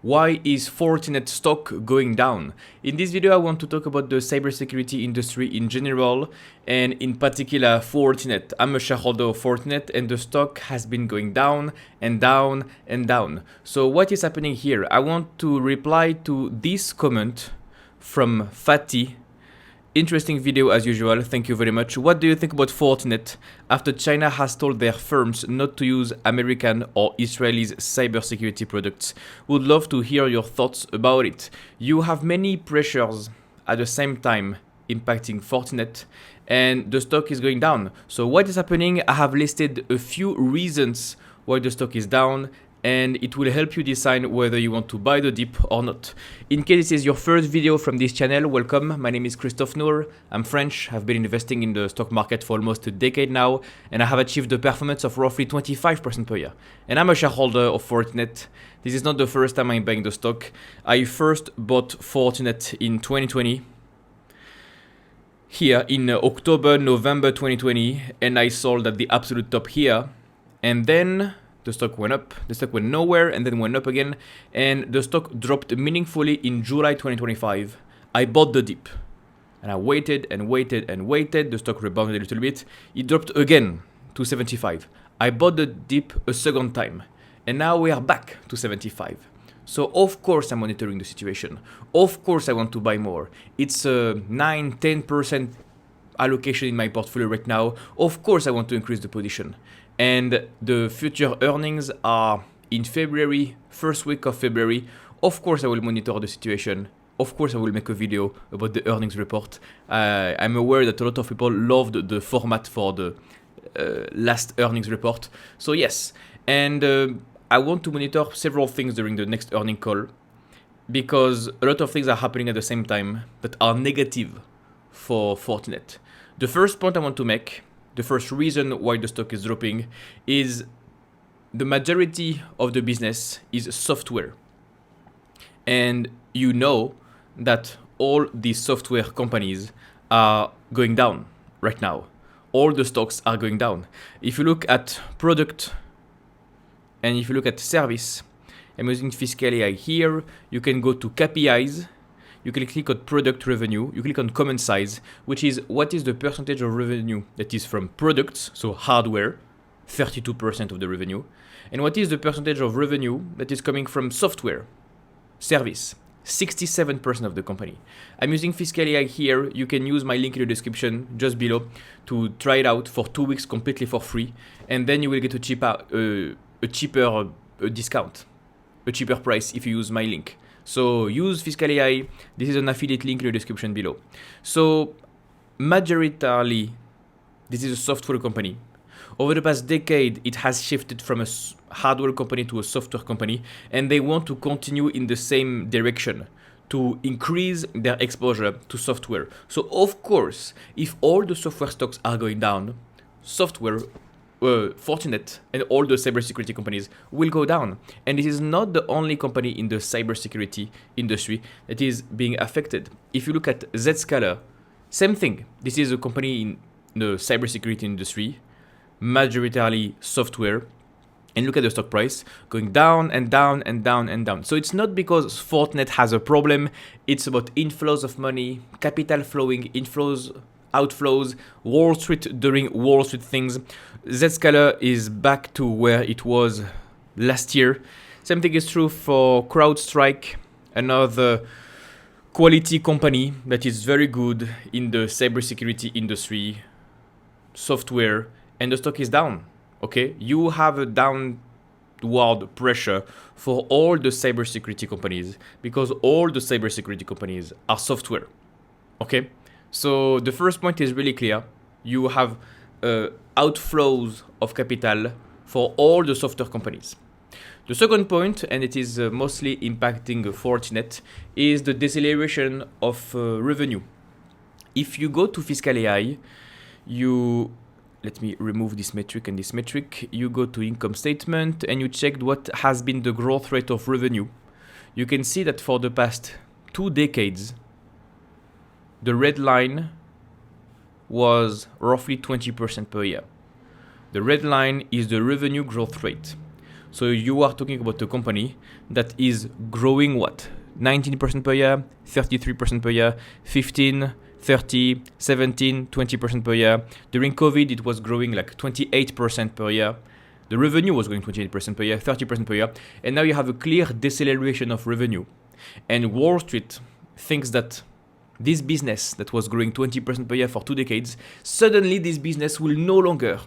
Why is Fortinet stock going down? In this video, I want to talk about the cybersecurity industry in general, and in particular Fortinet. I'm a shareholder of Fortinet, and the stock has been going down and down and down. So what is happening here? I want to reply to this comment from Fatih. Interesting video as usual, thank you very much. What do you think about Fortinet after China has told their firms not to use American or Israelis cybersecurity products? Would love to hear your thoughts about it. You have many pressures at the same time impacting Fortinet and the stock is going down. So what is happening? I have listed a few reasons why the stock is down, and it will help you decide whether you want to buy the dip or not. In case this is your first video from this channel, welcome. My name is Christophe Noor. I'm French. I've been investing in the stock market for almost a decade now, and I have achieved a performance of roughly 25% per year. And I'm a shareholder of Fortinet. This is not the first time I'm buying the stock. I first bought Fortinet in 2020. Here in October, November 2020, and I sold at the absolute top here. And then the stock went up, the stock went nowhere, and then went up again, and the stock dropped meaningfully in July 2025. I bought the dip, and I waited and waited and waited. The stock rebounded a little bit. It dropped again to 75. I bought the dip a second time, and now we are back to 75. So of course I'm monitoring the situation. Of course I want to buy more. It's a 9-10% allocation in my portfolio right now. Of course I want to increase the position. And the future earnings are in February, first week of February. Of course I will monitor the situation. Of course I will make a video about the earnings report. I'm aware that a lot of people loved the format for the last earnings report. So yes, and I want to monitor several things during the next earning call, because a lot of things are happening at the same time that are negative for Fortinet. The first point I want to make, the first reason why the stock is dropping, is the majority of the business is software. And you know that all these software companies are going down right now. All the stocks are going down. If you look at product and if you look at service, I'm using Fiscal AI here. You can go to KPIs. You can click on product revenue, you click on common size, which is what is the percentage of revenue that is from products, so hardware, 32% of the revenue, and what is the percentage of revenue that is coming from software, service, 67% of the company. I'm using Fiscal AI here. You can use my link in the description just below to try it out for 2 weeks completely for free, and then you will get a cheaper discount, a cheaper price if you use my link. So use Fiscal AI. This is an affiliate link in the description below. So majoritarily, this is a software company. Over the past decade, it has shifted from a hardware company to a software company, and they want to continue in the same direction to increase their exposure to software. So of course, if all the software stocks are going down, software, Fortinet and all the cybersecurity companies will go down. And this is not the only company in the cybersecurity industry that is being affected. If you look at Zscaler, same thing. This is a company in the cybersecurity industry, majoritarily software. And look at the stock price going down and down and down and down. So it's not because Fortinet has a problem. It's about inflows of money, capital flowing, inflows, outflows, Wall Street doing Wall Street things. Zscaler is back to where it was last year. Same thing is true for CrowdStrike, another quality company that is very good in the cybersecurity industry, software, and the stock is down. Okay, you have a downward pressure for all the cybersecurity companies because all the cybersecurity companies are software. Okay. So the first point is really clear. You have outflows of capital for all the software companies. The second point, and it is mostly impacting Fortinet, is the deceleration of revenue. If you go to Fiscal AI, let me remove this metric and this metric. You go to income statement and you check what has been the growth rate of revenue. You can see that for the past 2 decades, the red line was roughly 20% per year. The red line is the revenue growth rate. So you are talking about a company that is growing what? 19% per year, 33% per year, 15, 30, 17, 20% per year. During COVID, it was growing like 28% per year. The revenue was growing 28% per year, 30% per year. And now you have a clear deceleration of revenue. And Wall Street thinks that this business that was growing 20% per year for 2 decades, suddenly this business will no longer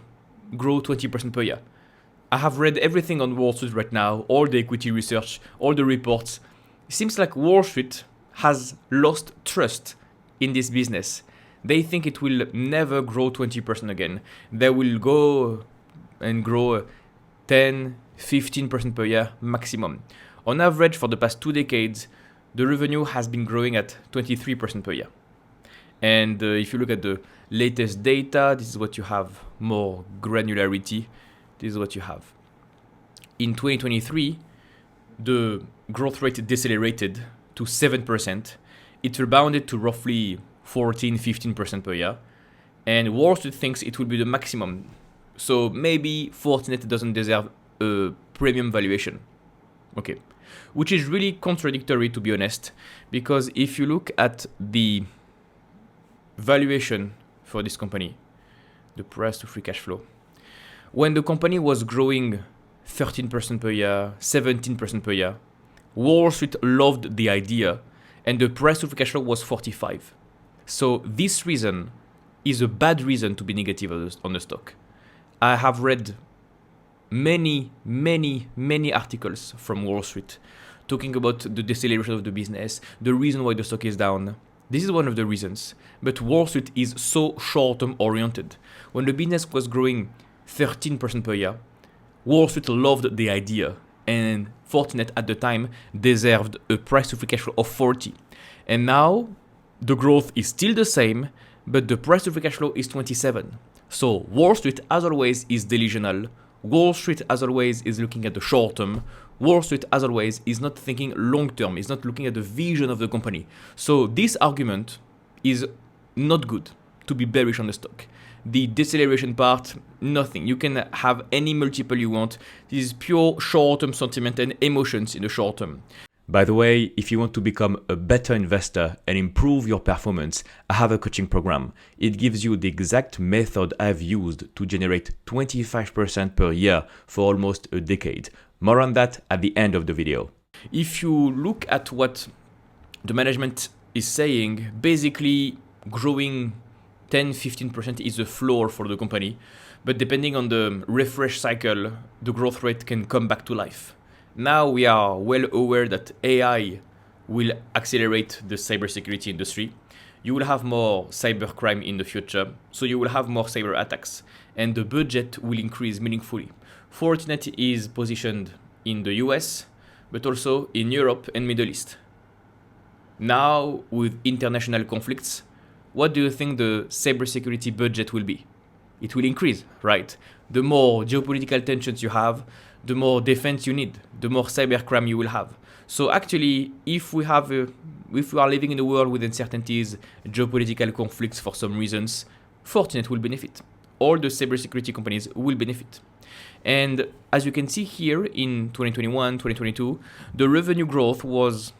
grow 20% per year. I have read everything on Wall Street right now, all the equity research, all the reports. It seems like Wall Street has lost trust in this business. They think it will never grow 20% again. They will go and grow 10, 15% per year maximum. On average, for the past 2 decades, the revenue has been growing at 23% per year. And if you look at the latest data, this is what you have, more granularity. This is what you have. In 2023, the growth rate decelerated to 7%. It rebounded to roughly 14, 15% per year. And Wall Street thinks it will be the maximum. So maybe Fortinet doesn't deserve a premium valuation. Okay. Which is really contradictory, to be honest, because if you look at the valuation for this company, the price to free cash flow, when the company was growing 13% per year, 17% per year, Wall Street loved the idea and the price to free cash flow was 45. So this reason is a bad reason to be negative on the stock. I have read many articles from Wall Street talking about the deceleration of the business, the reason why the stock is down. This is one of the reasons. But Wall Street is so short-term oriented. When the business was growing 13% per year, Wall Street loved the idea, and Fortinet at the time deserved a price to free cash flow of 40. And now the growth is still the same, but the price to free cash flow is 27. So Wall Street, as always, is delusional. Wall Street, as always, is looking at the short term. Wall Street, as always, is not thinking long term, is not looking at the vision of the company. So this argument is not good to be bearish on the stock. The deceleration part, nothing. You can have any multiple you want. This is pure short-term sentiment and emotions in the short term. By the way, if you want to become a better investor and improve your performance, I have a coaching program. It gives you the exact method I've used to generate 25% per year for almost a decade. More on that at the end of the video. If you look at what the management is saying, basically growing 10-15% is the floor for the company. But depending on the refresh cycle, the growth rate can come back to life. Now we are well aware that AI will accelerate the cybersecurity industry. You will have more cybercrime in the future, so you will have more cyber attacks, and the budget will increase meaningfully. Fortinet is positioned in the US, but also in Europe and Middle East. Now, with international conflicts, what do you think the cybersecurity budget will be? It will increase, right? The more geopolitical tensions you have, the more defense you need, the more cybercrime you will have. So actually, if we are living in a world with uncertainties, geopolitical conflicts for some reasons, Fortinet will benefit. All the cybersecurity companies will benefit. And as you can see here in 2021, 2022, the revenue growth was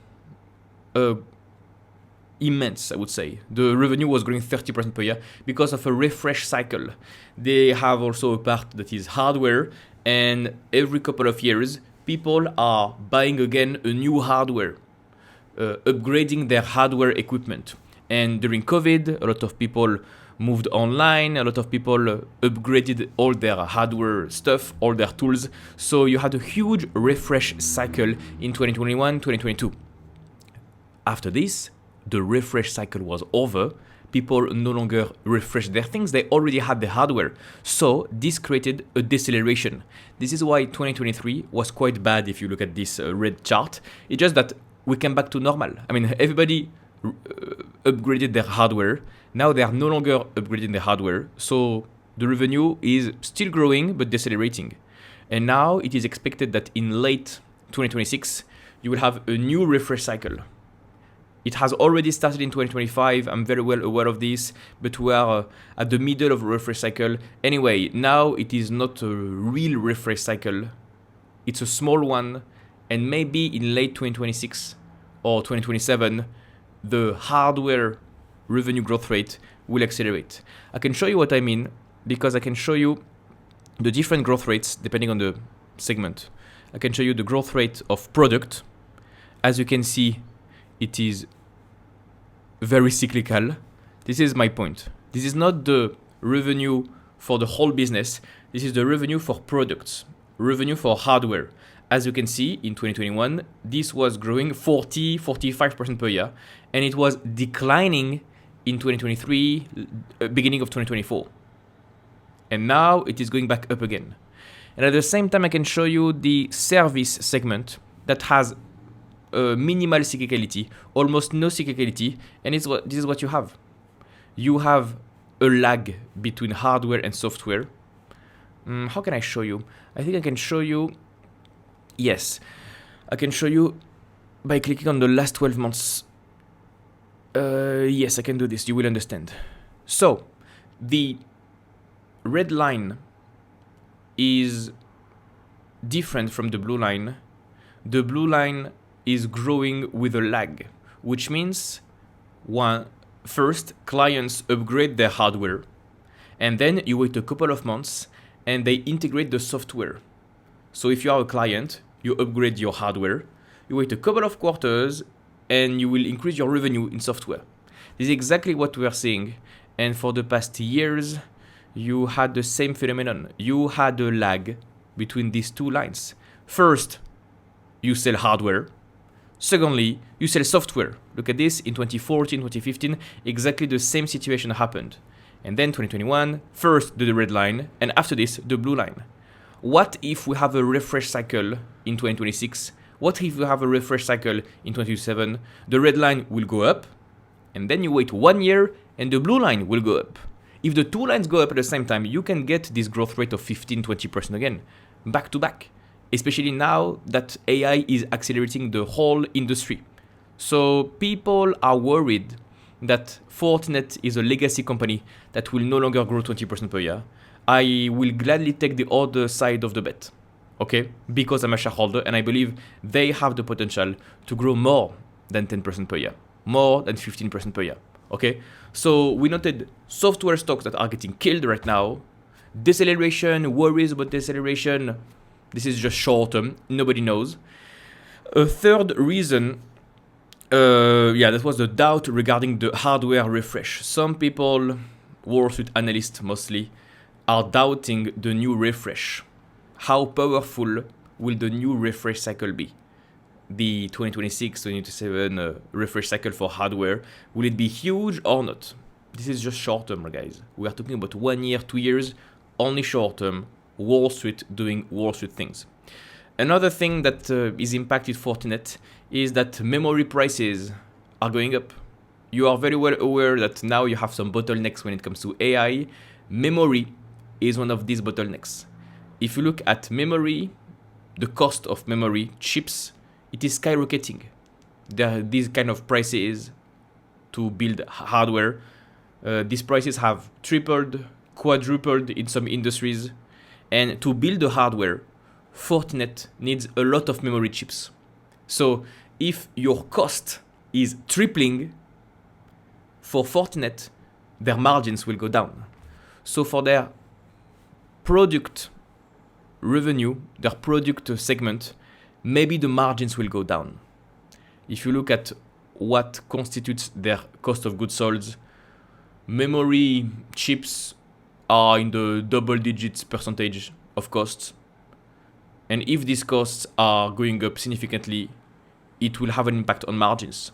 immense, I would say. The revenue was growing 30% per year because of a refresh cycle. They have also a part that is hardware, and every couple of years, people are buying again a new hardware, upgrading their hardware equipment. And during COVID, a lot of people moved online, a lot of people upgraded all their hardware stuff, all their tools. So you had a huge refresh cycle in 2021, 2022. After this, the refresh cycle was over. People no longer refreshed their things. They already had the hardware. So this created a deceleration. This is why 2023 was quite bad if you look at this red chart. It's just that we came back to normal. I mean, everybody upgraded their hardware. Now they are no longer upgrading their hardware. So the revenue is still growing but decelerating. And now it is expected that in late 2026, you will have a new refresh cycle. It has already started in 2025. I'm very well aware of this, but we are at the middle of a refresh cycle. Anyway, now it is not a real refresh cycle. it's a small one, and maybe in late 2026 or 2027, the hardware revenue growth rate will accelerate. I can show you what I mean because I can show you the different growth rates depending on the segment. I can show you the growth rate of product. As you can see, it is very cyclical. This is my point. This is not the revenue for the whole business. This is the revenue for products, revenue for hardware. As you can see, in 2021, this was growing 45% per year, and it was declining in 2023, beginning of 2024. And now it is going back up again. And at the same time, I can show you the service segment that has minimal cyclicality, almost no cyclicality, and this is what you have. You have a lag between hardware and software. How can I show you? I think I can show you. Yes, I can show you by clicking on the last 12 months. Yes, I can do this. You will understand. So, the red line is different from the blue line. The blue line is growing with a lag, which means first, clients upgrade their hardware, and then you wait a couple of months and they integrate the software. So if you are a client, you upgrade your hardware, you wait a couple of quarters, and you will increase your revenue in software. This is exactly what we are seeing. And for the past years, you had the same phenomenon. You had a lag between these two lines. First, you sell hardware. Secondly, you sell software. Look at this, in 2014, 2015, exactly the same situation happened. And then 2021, first the red line, and after this, the blue line. What if we have a refresh cycle in 2026? What if we have a refresh cycle in 2027? The red line will go up, and then you wait 1 year, and the blue line will go up. If the two lines go up at the same time, you can get this growth rate of 15-20% again, back to back. Especially now that AI is accelerating the whole industry. So people are worried that Fortinet is a legacy company that will no longer grow 20% per year. I will gladly take the other side of the bet, okay? Because I'm a shareholder and I believe they have the potential to grow more than 10% per year, more than 15% per year, okay? So we noted software stocks that are getting killed right now, deceleration, worries about deceleration. This is just short term. Nobody knows. A third reason, that was the doubt regarding the hardware refresh. Some people, Wall Street analysts mostly, are doubting the new refresh. How powerful will the new refresh cycle be? The 2026-2027 refresh cycle for hardware, will it be huge or not? This is just short term, guys. We are talking about 1 year, 2 years, only short term. Wall Street doing Wall Street things. Another thing that is impacted Fortinet is that memory prices are going up. You are very well aware that now you have some bottlenecks when it comes to AI. Memory is one of these bottlenecks. If you look at memory, the cost of memory chips, it is skyrocketing. There are these kind of prices to build hardware. These prices have tripled, quadrupled in some industries. And to build the hardware, Fortinet needs a lot of memory chips. So if your cost is tripling, for Fortinet, their margins will go down. So for their product revenue, their product segment, maybe the margins will go down. If you look at what constitutes their cost of goods sold, memory chips are in the double digits percentage of costs. And if these costs are going up significantly, it will have an impact on margins.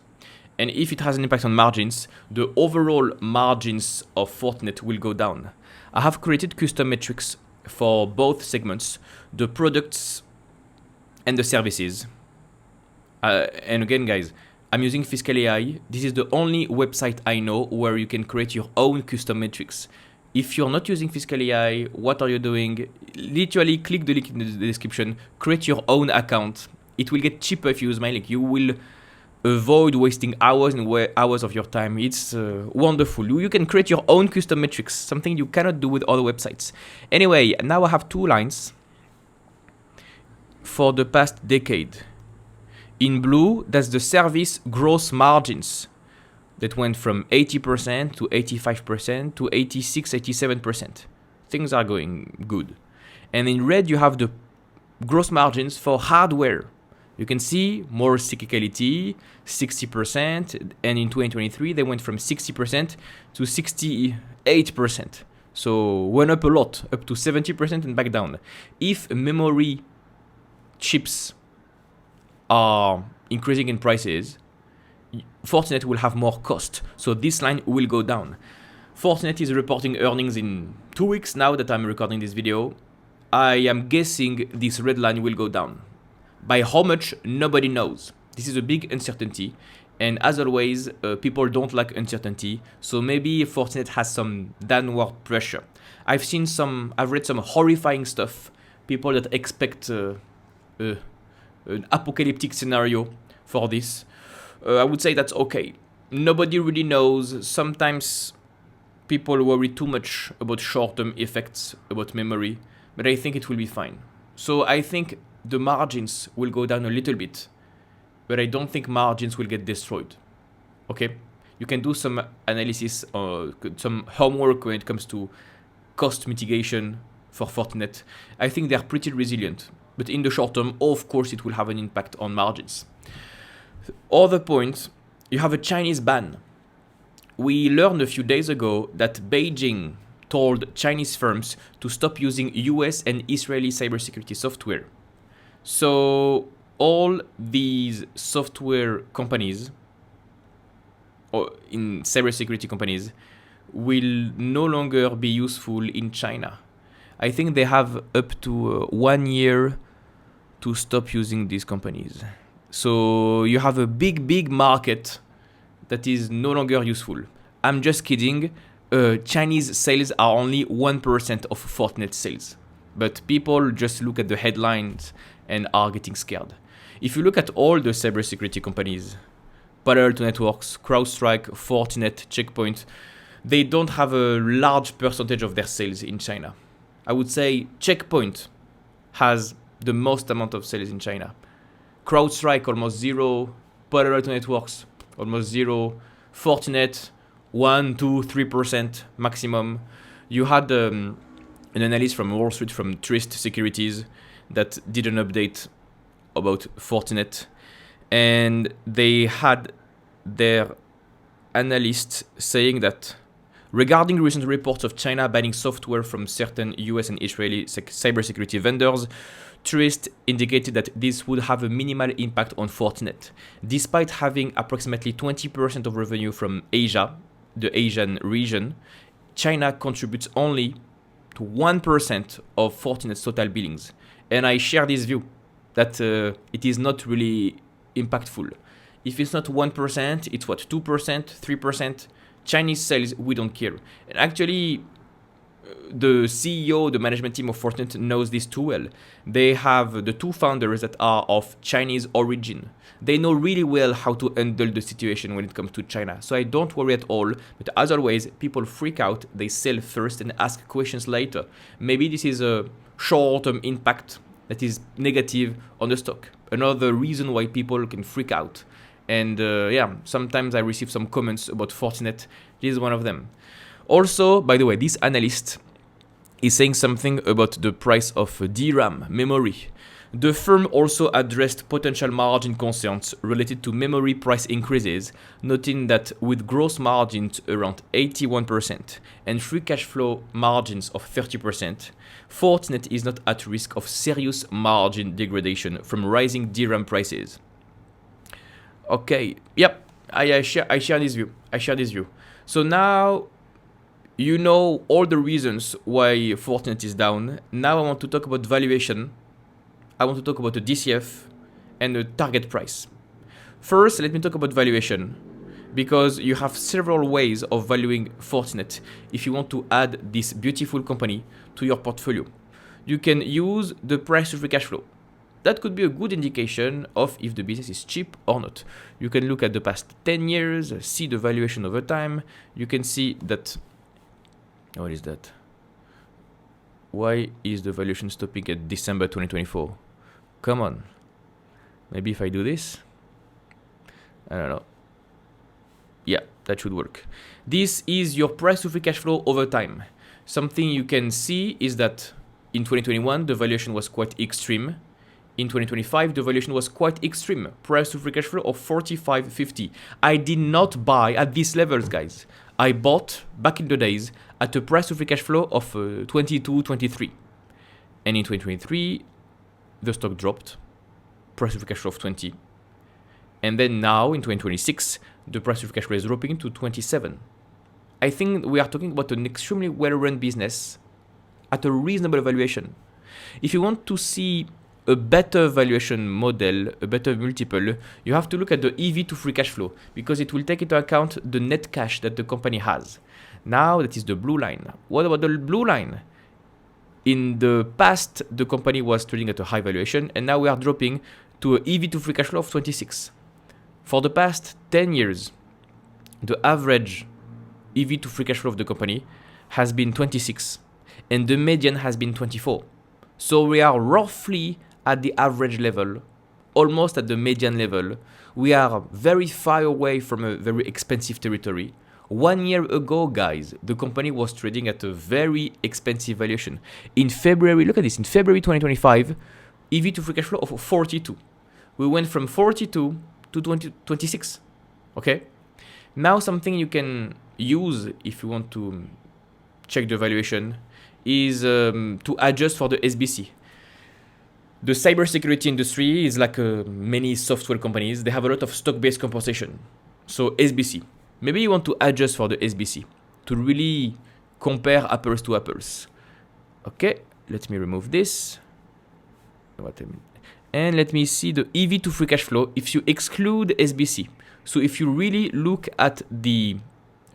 And if it has an impact on margins, the overall margins of Fortinet will go down. I have created custom metrics for both segments, the products and the services. And again, guys, I'm using Fiscal AI. This is the only website I know where you can create your own custom metrics. If you're not using Fiscal AI, what are you doing? Literally click the link in the description, create your own account. It will get cheaper if you use my link. You will avoid wasting hours and hours of your time. It's wonderful. You can create your own custom metrics, something you cannot do with other websites. Anyway, now I have two lines. for the past decade. In blue, that's the service gross margins that went from 80% to 85% to 86, 87%. Things are going good. And in red, you have the gross margins for hardware. You can see more cyclicality, 60%, and in 2023, they went from 60% to 68%. So went up a lot, up to 70% and back down. If memory chips are increasing in prices, Fortinet will have more cost. So this line will go down. Fortinet is reporting earnings in 2 weeks now that I'm recording this video. I am guessing this red line will go down. By how much, nobody knows. This is a big uncertainty. And as always, people don't like uncertainty. So maybe Fortinet has some downward pressure. I've read some horrifying stuff. People that expect an apocalyptic scenario for this. I would say that's okay. Nobody really knows. Sometimes people worry too much about short-term effects, about memory. But I think it will be fine. So I think the margins will go down a little bit, but I don't think margins will get destroyed. Okay? You can do some analysis or some homework when it comes to cost mitigation for Fortinet. I think they're pretty resilient, but in the short term, of course, it will have an impact on margins. Other point, you have a Chinese ban. We learned a few days ago that Beijing told Chinese firms to stop using US and Israeli cybersecurity software. So all these software companies or in cybersecurity companies will no longer be useful in China. I think they have up to 1 year to stop using these companies. So you have a big market that is no longer useful. I'm just kidding. Chinese sales are only 1% of Fortinet sales. But people just look at the headlines and are getting scared. If you look at all the cybersecurity companies, Palo Alto Networks, CrowdStrike, Fortinet, Checkpoint, they don't have a large percentage of their sales in China. I would say Checkpoint has the most amount of sales in China. CrowdStrike almost zero, Palo Alto Networks almost zero, Fortinet 1, 2, 3% maximum. You had an analyst from Wall Street from Trist Securities that did an update about Fortinet, and they had their analyst saying that regarding recent reports of China banning software from certain US and Israeli cybersecurity vendors, Trist indicated that this would have a minimal impact on Fortinet. Despite having approximately 20% of revenue from Asia, the Asian region, China contributes only to 1% of Fortinet's total billings. And I share this view that it is not really impactful. If it's not 1%, it's what, 2%, 3%? Chinese sales, we don't care. And actually, the CEO, the management team of Fortinet knows this too well. They have the two founders that are of Chinese origin. They know really well how to handle the situation when it comes to China. So I don't worry at all. But as always, people freak out. They sell first and ask questions later. Maybe this is a short-term impact that is negative on the stock. Another reason why people can freak out. And sometimes I receive some comments about Fortinet. This is one of them. Also, by the way, this analyst is saying something about the price of DRAM memory. The firm also addressed potential margin concerns related to memory price increases, noting that with gross margins around 81% and free cash flow margins of 30%, Fortinet is not at risk of serious margin degradation from rising DRAM prices. Okay, yep, I share this view. So now you know all the reasons why Fortinet is down. Now I want to talk about valuation. I want to talk about the DCF and the target price. First, let me talk about valuation, because you have several ways of valuing Fortinet if you want to add this beautiful company to your portfolio. You can use the price to free cash flow. That could be a good indication of if the business is cheap or not. You can look at the past 10 years, see the valuation over time. You can see that. What is that? Why is the valuation stopping at December 2024? Come on. Maybe if I do this, I don't know. Yeah, that should work. This is your price to free cash flow over time. Something you can see is that in 2021, the valuation was quite extreme. In 2025, the valuation was quite extreme. Price to free cash flow of 45.50. I did not buy at these levels, guys. I bought back in the days at a price to free cash flow of 22, 23. And in 2023, the stock dropped. Price to free cash flow of 20. And then now in 2026, the price to free cash flow is dropping to 27. I think we are talking about an extremely well-run business at a reasonable valuation. If you want to see a better valuation model, a better multiple, you have to look at the EV to free cash flow because it will take into account the net cash that the company has. Now that is the blue line. What about the blue line? In the past, the company was trading at a high valuation and now we are dropping to an EV to free cash flow of 26. For the past 10 years, the average EV to free cash flow of the company has been 26 and the median has been 24. So we are roughly at the average level, almost at the median level. We are very far away from a very expensive territory. 1 year ago, guys, the company was trading at a very expensive valuation. In February, look at this, in February 2025, EV to free cash flow of 42. We went from 42 to 26, okay? Now something you can use if you want to check the valuation is to adjust for the SBC. The cybersecurity industry is like many software companies. They have a lot of stock-based compensation. So SBC. Maybe you want to adjust for the SBC to really compare apples to apples. Okay, let me remove this. And let me see the EV to free cash flow if you exclude SBC. So if you really look at the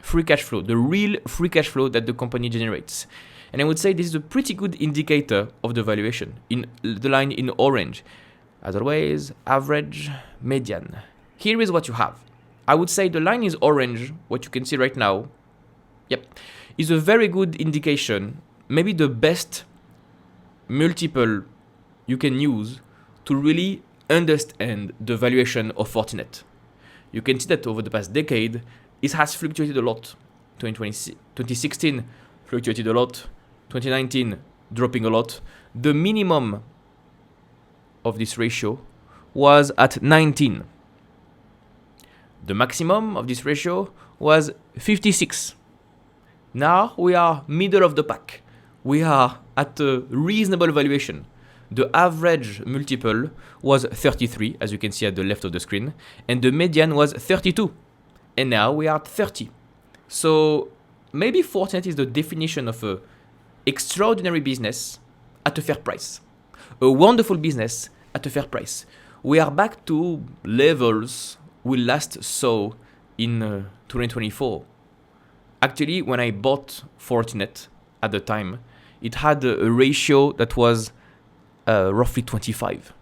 free cash flow, the real free cash flow that the company generates. And I would say this is a pretty good indicator of the valuation in the line in orange. As always, average, median. Here is what you have. I would say the line is orange, what you can see right now. Yep, is a very good indication, maybe the best multiple you can use to really understand the valuation of Fortinet. You can see that over the past decade, it has fluctuated a lot. 2016 fluctuated a lot. 2019 dropping a lot. The minimum of this ratio was at 19. The maximum of this ratio was 56. Now we are middle of the pack. We are at a reasonable valuation. The average multiple was 33, as you can see at the left of the screen, and the median was 32. And now we are at 30. So maybe Fortinet is the definition of a extraordinary business at a fair price. A wonderful business at a fair price. We are back to levels we last saw in 2024. Actually, when I bought Fortinet at the time, it had a ratio that was roughly 25.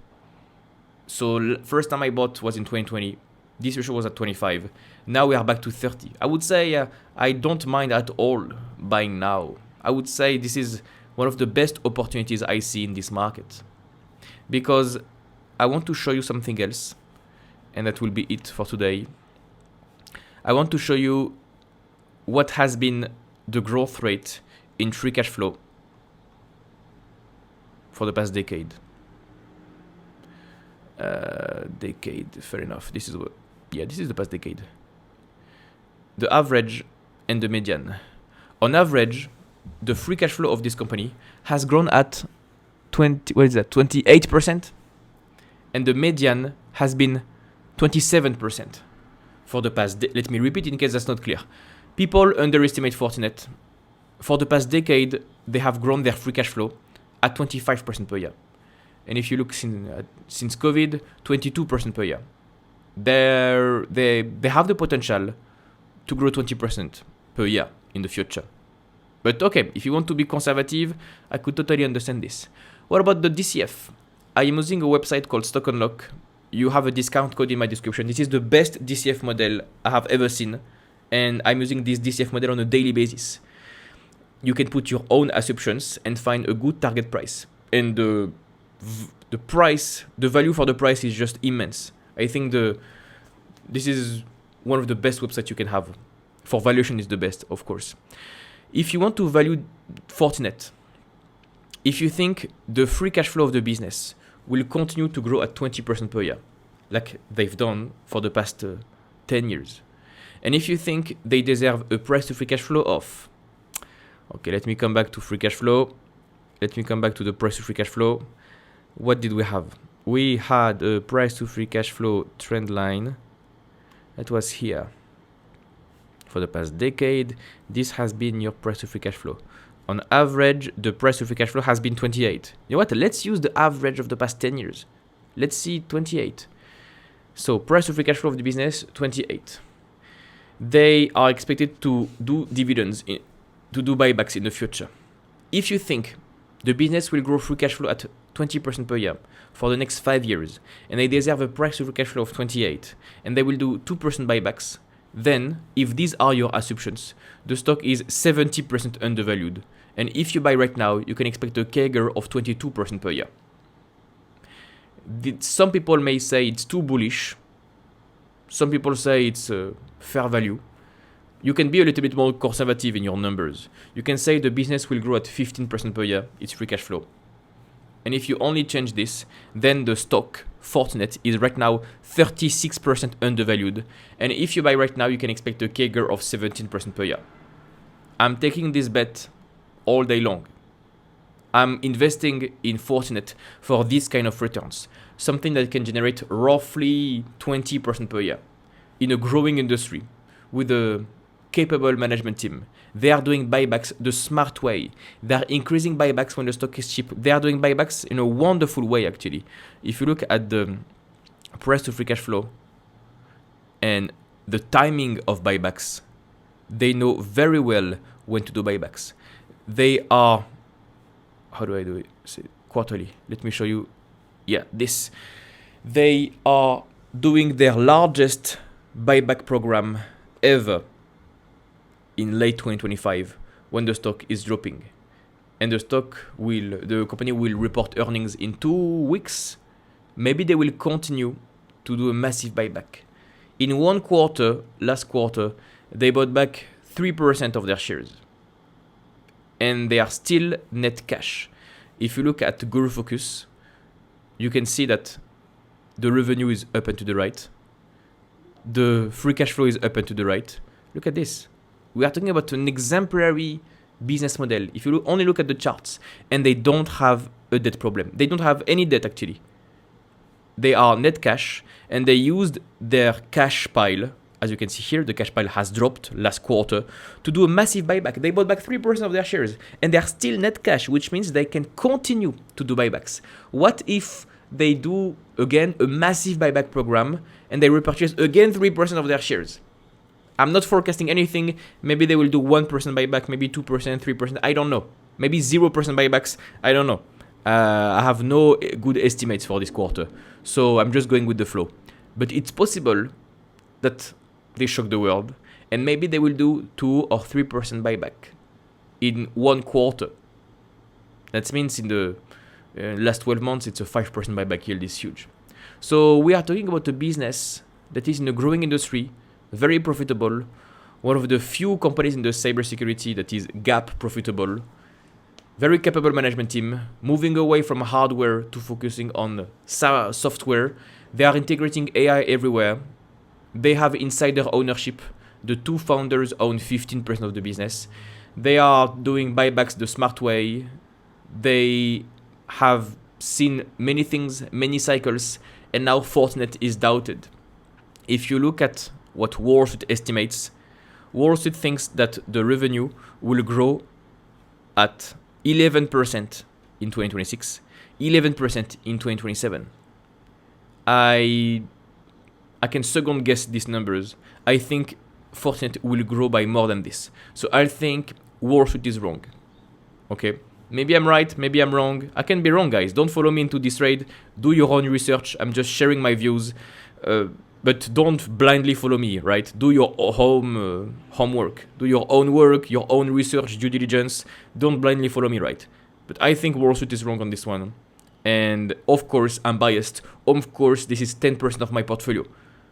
So first time I bought was in 2020. This ratio was at 25. Now we are back to 30. I would say I don't mind at all buying now. I would say this is one of the best opportunities I see in this market. Because I want to show you something else. And that will be it for today. I want to show you what has been the growth rate in free cash flow for the past decade. Fair enough. This is the past decade. The average and the median. On average, the free cash flow of this company has grown at 28%, and the median has been 27% for the past. Let me repeat in case that's not clear. People underestimate Fortinet. For the past decade, they have grown their free cash flow at 25% per year. And if you look since COVID, 22% per year. They have the potential to grow 20% per year in the future. But okay, if you want to be conservative, I could totally understand this. What about the DCF? I am using a website called Stock Unlock. You have a discount code in my description. This is the best DCF model I have ever seen. And I'm using this DCF model on a daily basis. You can put your own assumptions and find a good target price. And the the price, the value for the price is just immense. I think this is one of the best websites you can have. For valuation is the best, of course. If you want to value Fortinet, if you think the free cash flow of the business will continue to grow at 20% per year, like they've done for the past 10 years, and if you think they deserve a price to free cash flow of, okay, let me come back to free cash flow. Let me come back to the price to free cash flow. What did we have? We had a price to free cash flow trend line that was here. For the past decade, this has been your price to free cash flow. On average, the price to free cash flow has been 28. You know what? Let's use the average of the past 10 years. Let's see 28. So price to free cash flow of the business, 28. They are expected to do dividends, to do buybacks in the future. If you think the business will grow free cash flow at 20% per year for the next 5 years, and they deserve a price to free cash flow of 28, and they will do 2% buybacks, then if these are your assumptions, the stock is 70% undervalued. And if you buy right now, you can expect a CAGR of 22% per year. Some people may say it's too bullish. Some people say it's fair value. You can be a little bit more conservative in your numbers. You can say the business will grow at 15% per year, its free cash flow. And if you only change this, then the stock, Fortinet, is right now 36% undervalued. And if you buy right now, you can expect a CAGR of 17% per year. I'm taking this bet all day long. I'm investing in Fortinet for this kind of returns, something that can generate roughly 20% per year in a growing industry with a capable management team. They are doing buybacks the smart way. They are increasing buybacks when the stock is cheap. They are doing buybacks in a wonderful way, actually. If you look at the price to free cash flow and the timing of buybacks, they know very well when to do buybacks. They are, how do I do it? Say quarterly. Let me show you. Yeah, this. They are doing their largest buyback program ever in late 2025 when the stock is dropping. And the company will report earnings in 2 weeks. Maybe they will continue to do a massive buyback. In one quarter, last quarter, they bought back 3% of their shares. And they are still net cash. If you look at Guru Focus, you can see that the revenue is up and to the right. The free cash flow is up and to the right. Look at this. We are talking about an exemplary business model. If you only look at the charts, and they don't have a debt problem. They don't have any debt, actually. They are net cash, and they used their cash pile. As you can see here, the cash pile has dropped last quarter to do a massive buyback. They bought back 3% of their shares, and they are still net cash, which means they can continue to do buybacks. What if they do, again, a massive buyback program, and they repurchase again 3% of their shares? I'm not forecasting anything. Maybe they will do 1% buyback, maybe 2%, 3%. I don't know. Maybe 0% buybacks. I don't know. I have no good estimates for this quarter. So I'm just going with the flow. But it's possible that they shock the world. And maybe they will do 2 or 3% buyback in one quarter. That means in the last 12 months, it's a 5% buyback yield is huge. So we are talking about a business that is in a growing industry, very profitable, one of the few companies in the cybersecurity that is GAAP profitable, very capable management team, moving away from hardware to focusing on software. They are integrating AI everywhere. They have insider ownership. The 2 founders own 15% of the business. They are doing buybacks the smart way. They have seen many things, many cycles, and now Fortinet is doubted. If you look at what Wall Street estimates, Wall Street thinks that the revenue will grow at 11% in 2026, 11% in 2027. I can second guess these numbers. I think Fortinet will grow by more than this. So I think Wall Street is wrong. Okay? Maybe I'm right, maybe I'm wrong. I can be wrong, guys. Don't follow me into this trade. Do your own research. I'm just sharing my views. But don't blindly follow me, right? Do your homework. Do your own work, your own research, due diligence. Don't blindly follow me, right? But I think Wall Street is wrong on this one. And of course, I'm biased. Of course, this is 10% of my portfolio.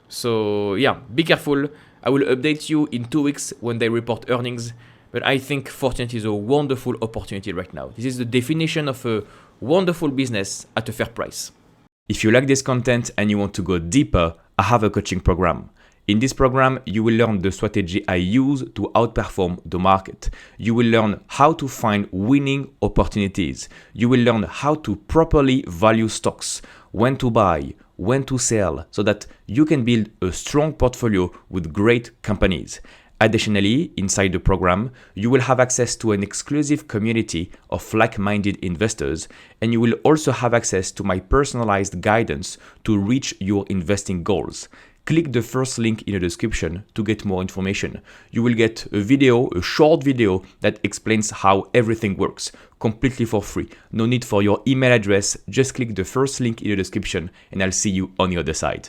So yeah, be careful. I will update you in 2 weeks when they report earnings. But I think Fortinet is a wonderful opportunity right now. This is the definition of a wonderful business at a fair price. If you like this content and you want to go deeper, I have a coaching program. In this program, you will learn the strategy I use to outperform the market. You will learn how to find winning opportunities. You will learn how to properly value stocks, when to buy, when to sell, so that you can build a strong portfolio with great companies. Additionally, inside the program, you will have access to an exclusive community of like-minded investors, and you will also have access to my personalized guidance to reach your investing goals. Click the first link in the description to get more information. You will get a short video that explains how everything works, completely for free. No need for your email address, just click the first link in the description and I'll see you on the other side.